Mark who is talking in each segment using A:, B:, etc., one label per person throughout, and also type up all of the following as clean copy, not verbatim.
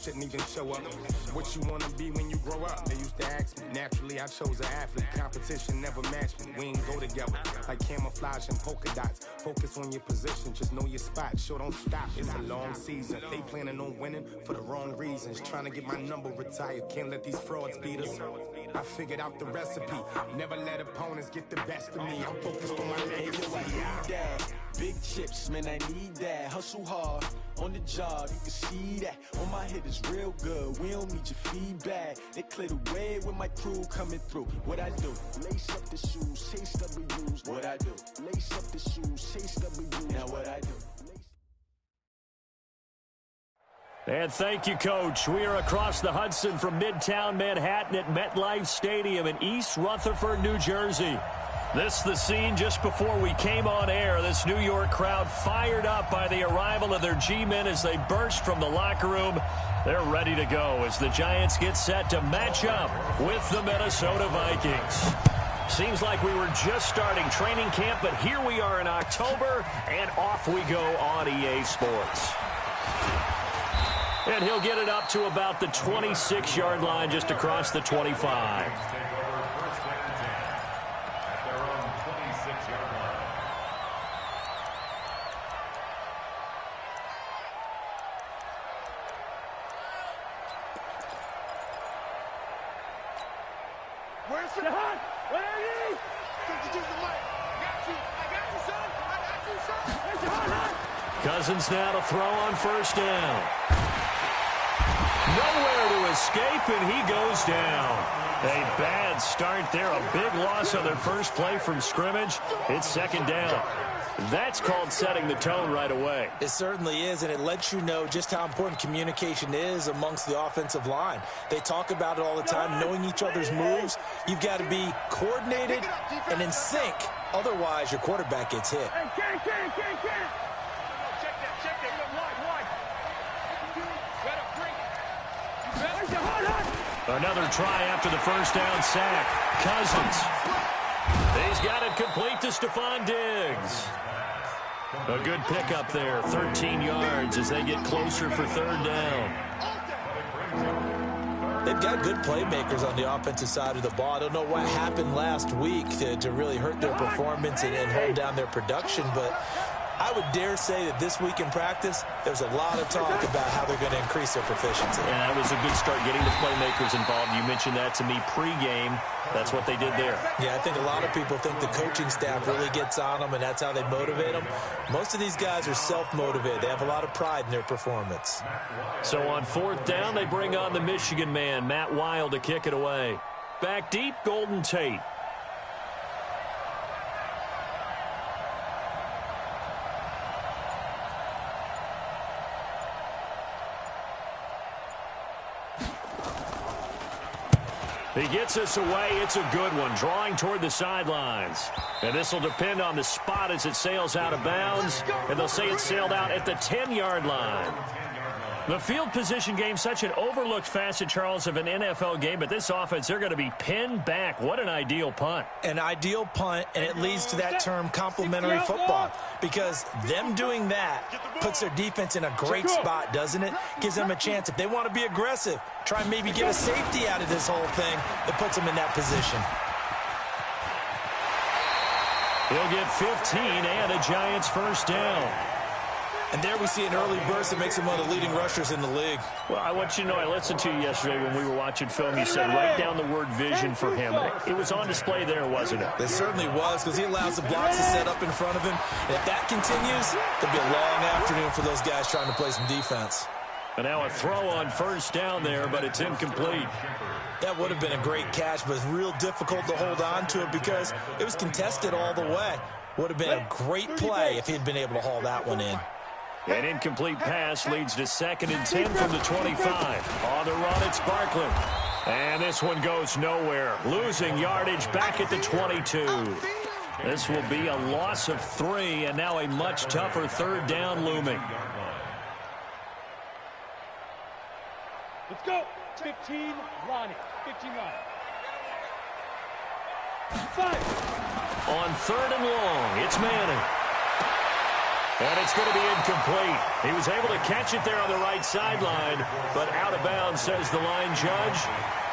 A: Shouldn't even show up. What you wanna be when you grow up? They used to ask me. Naturally, I chose an athlete. Competition never matched me. We ain't go together like camouflage and polka dots. Focus on your position, just know your spot. Sure, don't stop. It's a long season. They planning on winning for the wrong reasons. Trying to get my number retired. Can't let these frauds beat us. I figured out the recipe. Never let opponents get the best of me. I'm focused on my legacy.
B: Big chips, man, I need that. Hustle hard on the job, you can see that. On my head is real good, we don't need your feedback. They clear the way with my crew coming through. What I do? Lace up the shoes, chase W's. What I do? Lace up the shoes, chase W's. Now what I do?
C: And thank you, Coach. We are across the Hudson from Midtown Manhattan at MetLife Stadium in East Rutherford, New Jersey. This the scene just before we came on air. This New York crowd fired up by the arrival of their G-men as they burst from the locker room. They're ready to go as the Giants get set to match up with the Minnesota Vikings. Seems like we were just starting training camp, but here we are in October, and off we go on EA Sports. And he'll get it up to about the 26-yard line just across the 25.
D: Where's the hunt? Where are you? Got you, I got you, son. I got you, son. Where's the hunt?
C: Cousins now to throw on first down. Nowhere to escape, and he goes down. A bad start there. A big loss on their first play from scrimmage. It's second down. That's called setting the tone right away.
E: It certainly is, and it lets you know just how important communication is amongst the offensive line. They talk about it all the time, knowing each other's moves. You've got to be coordinated and in sync. Otherwise, your quarterback gets hit.
D: Hey, Check that.
C: Another try after the first down sack. Cousins. He's got it complete to Stephon Diggs. A good pickup there, 13 yards as they get closer for third down.
E: They've got good playmakers on the offensive side of the ball. I don't know what happened last week to really hurt their performance and hold down their production, but I would dare say that this week in practice, there's a lot of talk about how they're going to increase their proficiency.
C: And that was a good start getting the playmakers involved. You mentioned that to me pregame. That's what they did there.
E: Yeah, I think a lot of people think the coaching staff really gets on them, and that's how they motivate them. Most of these guys are self-motivated. They have a lot of pride in their performance.
C: So on fourth down, they bring on the Michigan man, Matt Wild, to kick it away. Back deep, Golden Tate. He gets us away. It's a good one, drawing toward the sidelines. And this will depend on the spot as it sails out of bounds. And they'll say it sailed out at the 10-yard line. The field position game, such an overlooked facet, Charles, of an NFL game. But this offense, they're going to be pinned back. What an ideal punt.
E: An ideal punt, and it leads to that term complementary football. Because them doing that puts their defense in a great spot, doesn't it? Gives them a chance. If they want to be aggressive, try and maybe get a safety out of this whole thing, it puts them in that position.
C: He'll get 15 and a Giants first down.
E: And there we see an early burst that makes him one of the leading rushers in the league.
C: Well, I want you to know, I listened to you yesterday when we were watching film. You said write down the word vision for him. It was on display there, wasn't it?
E: It certainly was, because he allows the blocks to set up in front of him. And if that continues, there'll be a long afternoon for those guys trying to play some defense.
C: And now a throw on first down there, but it's incomplete.
E: That would have been a great catch, but it's real difficult to hold on to it because it was contested all the way. Would have been a great play if he'd been able to haul that one in.
C: An incomplete pass leads to 2nd and 10 from the 25. On the run, it's Barkley. And this one goes nowhere. Losing yardage back at the 22. This will be a loss of 3, and now a much tougher third down looming.
D: Let's go. 15, Ronnie. 15, Ronnie. 5.
C: On 3rd and long, it's Manning. And it's going to be incomplete. He was able to catch it there on the right sideline, but out of bounds, says the line judge.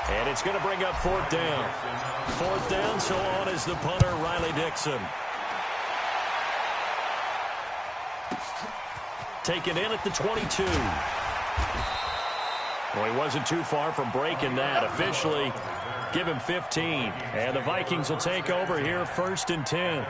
C: And it's going to bring up fourth down. Fourth down, so on is the punter, Riley Dixon. Taken in at the 22. Well, he wasn't too far from breaking that. Officially, give him 15. And the Vikings will take over here, 1st and 10.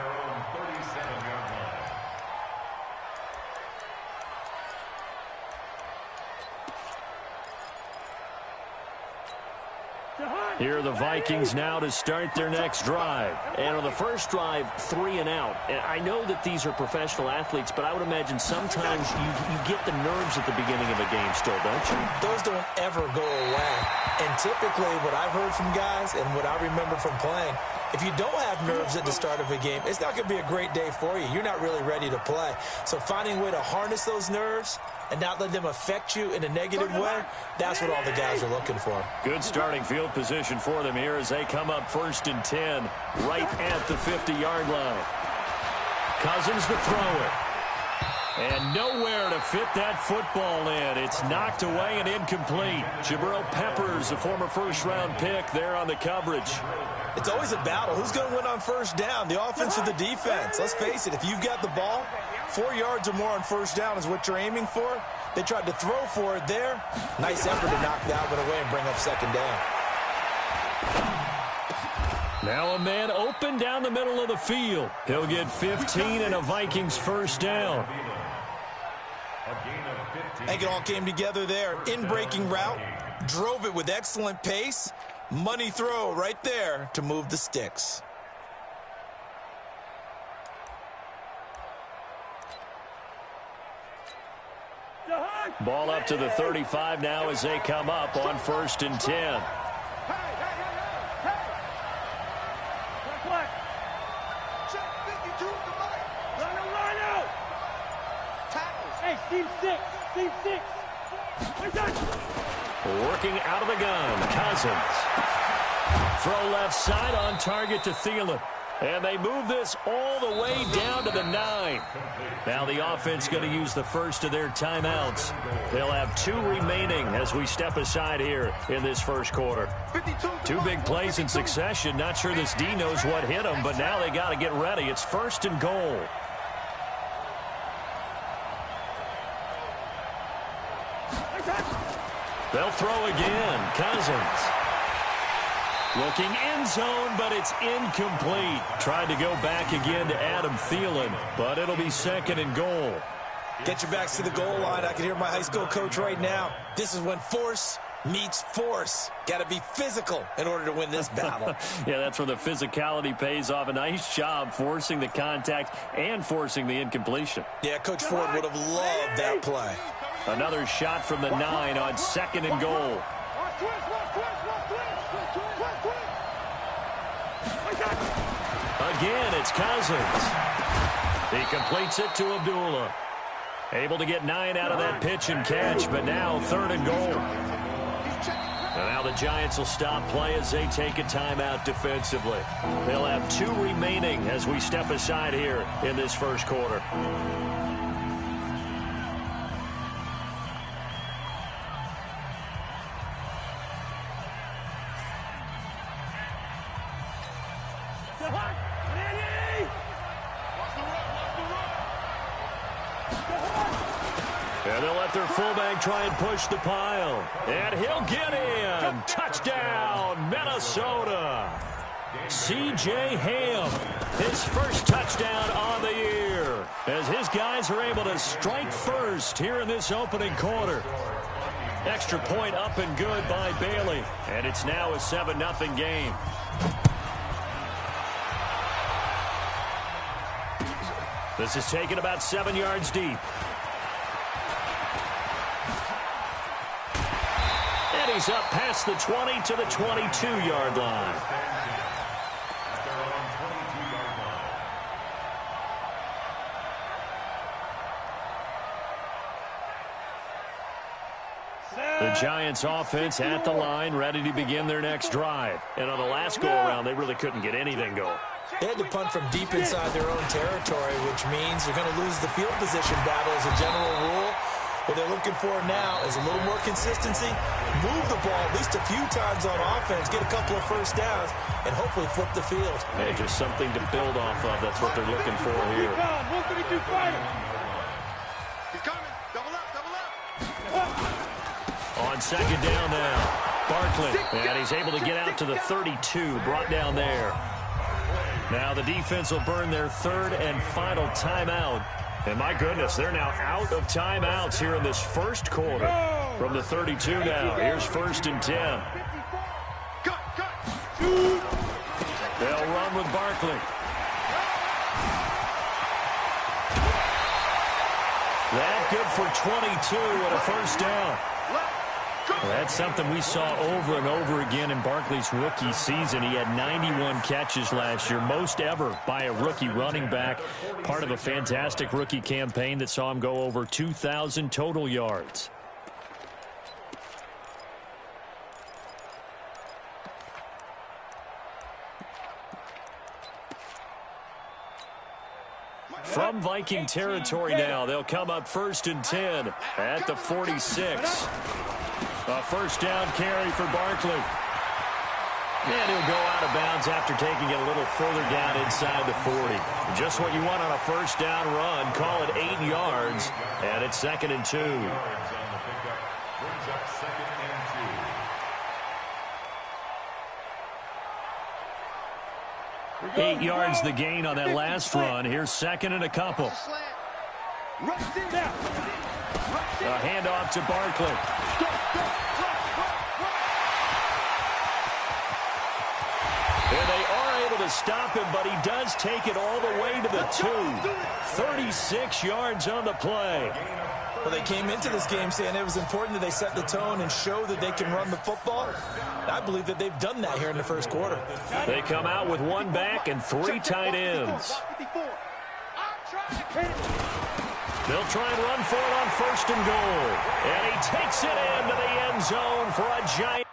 C: Here are the Vikings now to start their next drive. And on the first drive, 3 and out. And I know that these are professional athletes, but I would imagine sometimes you get the nerves at the beginning of a game still, don't you?
E: Those don't ever go away. And typically what I've heard from guys and what I remember from playing, if you don't have nerves at the start of a game, it's not going to be a great day for you. You're not really ready to play. So finding a way to harness those nerves and not let them affect you in a negative way, that's what all the guys are looking for.
C: Good starting field position for them here as they come up 1st and 10, right at the 50-yard line. Cousins to throw it. And nowhere to fit that football in. It's knocked away and incomplete. Jabril Peppers, a former first-round pick, there on the coverage.
E: It's always a battle. Who's going to win on first down, the offense or the defense? Let's face it, if you've got the ball, 4 yards or more on first down is what you're aiming for. They tried to throw for it there. Nice effort to knock that one away and bring up 2nd down.
C: Now a man open down the middle of the field. He'll get 15 and a Vikings first down.
E: I think it all came together there. In-breaking route, drove it with excellent pace. Money throw right there to move the sticks.
C: Ball up to the 35 now as they come up on 1st and 10.
D: Team 6.
C: Working out of the gun, Cousins. Throw left side on target to Thielen. And they move this all the way down to the 9. Now the offense going to use the first of their timeouts. They'll have 2 remaining as we step aside here in this first quarter. 2 big plays in succession. Not sure this D knows what hit them, but now they got to get ready. It's 1st and goal. They'll throw again. Cousins. Looking end zone, but it's incomplete. Tried to go back again to Adam Thielen, but it'll be 2nd and goal.
E: Get your backs to the goal line. I can hear my high school coach right now. This is when force meets force. Got to be physical in order to win this battle.
C: Yeah, that's where the physicality pays off. A nice job forcing the contact and forcing the incompletion.
E: Yeah, Coach Ford would have loved that play.
C: Another shot from the 9 on 2nd and goal. Again, it's Cousins. He completes it to Abdullah. Able to get 9 out of that pitch and catch, but now 3rd and goal. And now the Giants will stop play as they take a timeout defensively. They'll have 2 remaining as we step aside here in this first quarter. And they'll let their fullback try and push the pile. And he'll get in. Touchdown, Minnesota. C.J. Ham, his first touchdown on the year, as his guys are able to strike first here in this opening quarter. Extra point up and good by Bailey. And it's now a 7-0 game. This is taken about 7 yards deep. And he's up past the 20 to the 22-yard line. The Giants offense at the line, ready to begin their next drive. And on the last go-around, they really couldn't get anything going.
E: They had to punt from deep inside their own territory, which means you're going to lose the field position battle as a general rule. What they're looking for now is a little more consistency, move the ball at least a few times on offense, get a couple of first downs, and hopefully flip the field.
C: Hey, just something to build off of. That's what they're looking for here.
D: He's coming. Double up.
C: On second down now, Barkley, and he's able to get out to the 32, brought down there. Now the defense will burn their third and final timeout. And my goodness, they're now out of timeouts here in this first quarter. From the 32 now, here's 1st and 10. They'll run with Barkley. That good for 22 and a first down. Well, that's something we saw over and over again in Barkley's rookie season. He had 91 catches last year, most ever by a rookie running back. Part of a fantastic rookie campaign that saw him go over 2,000 total yards. From Viking territory now, they'll come up 1st and 10 at the 46. A first down carry for Barkley. And he'll go out of bounds after taking it a little further down inside the 40. Just what you want on a first down run. Call it 8 yards. And it's 2nd and 2. 8 yards the gain on that last run. Here's 2nd and a couple. A handoff to Barkley. And they are able to stop him, but he does take it all the way to the 2. 36 yards on the play.
E: Well, they came into this game saying it was important that they set the tone and show that they can run the football. I believe that they've done that here in the first quarter.
C: They come out with 1 back and 3 tight ends. They'll try and run for it on 1st and goal. And he takes it into the end zone for a giant.